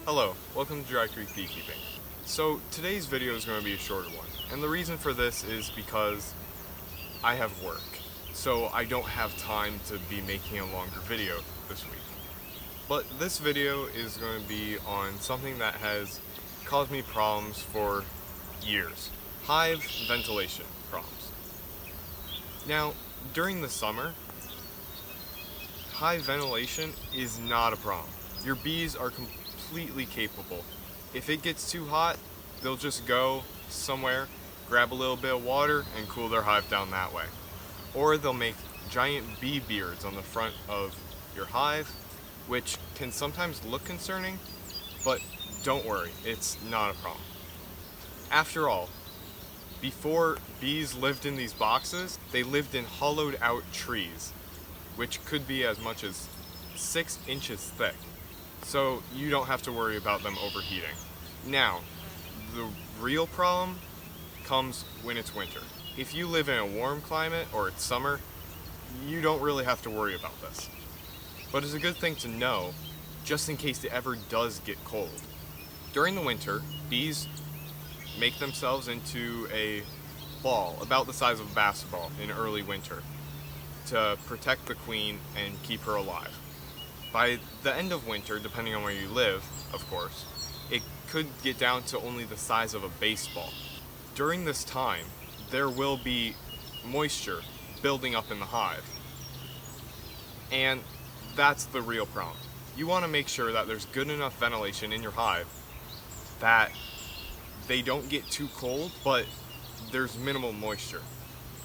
Hello, welcome to Directory Beekeeping. So today's video is going to be a shorter one, and the reason for this is because I have work, so I don't have time to be making a longer video this week. But this video is going to be on something that has caused me problems for years. Hive ventilation problems. Now, during the summer, hive ventilation is not a problem. Your bees are completely capable. If it gets too hot, they'll just go somewhere, grab a little bit of water, and cool their hive down that way. Or they'll make giant bee beards on the front of your hive, which can sometimes look concerning, but don't worry, it's not a problem. After all, before bees lived in these boxes, they lived in hollowed out trees, which could be as much as 6 inches thick. So you don't have to worry about them overheating. Now, the real problem comes when it's winter. If you live in a warm climate or it's summer, you don't really have to worry about this. But it's a good thing to know, just in case it ever does get cold. During the winter, bees make themselves into a ball about the size of a basketball in early winter to protect the queen and keep her alive. By the end of winter, depending on where you live, of course, it could get down to only the size of a baseball. During this time, there will be moisture building up in the hive. And that's the real problem. You want to make sure that there's good enough ventilation in your hive that they don't get too cold, but there's minimal moisture.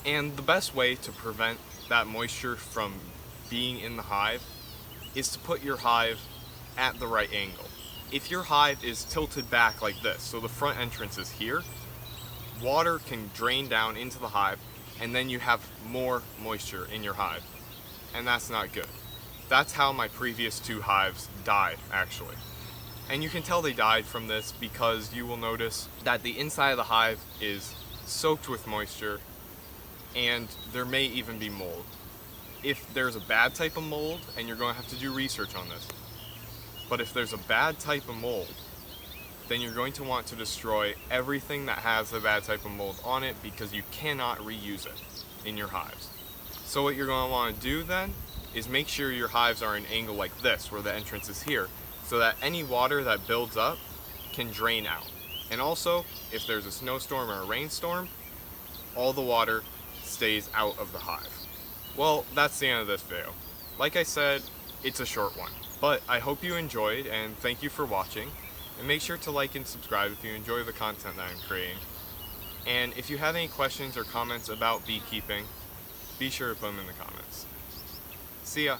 And the best way to prevent that moisture from being in the hive is to put your hive at the right angle. If your hive is tilted back like this, so the front entrance is here, water can drain down into the hive, and then you have more moisture in your hive. And that's not good. That's how my previous 2 hives died, actually. And you can tell they died from this because you will notice that the inside of the hive is soaked with moisture, and there may even be mold. If there's a bad type of mold, and you're going to have to do research on this, but if there's a bad type of mold, then you're going to want to destroy everything that has the bad type of mold on it because you cannot reuse it in your hives. So what you're going to want to do then is make sure your hives are at an angle like this, where the entrance is here, so that any water that builds up can drain out. And also, if there's a snowstorm or a rainstorm, all the water stays out of the hive. Well, that's the end of this video. Like I said, it's a short one, but I hope you enjoyed, and thank you for watching. And make sure to like and subscribe if you enjoy the content that I'm creating. And if you have any questions or comments about beekeeping, be sure to put them in the comments. See ya!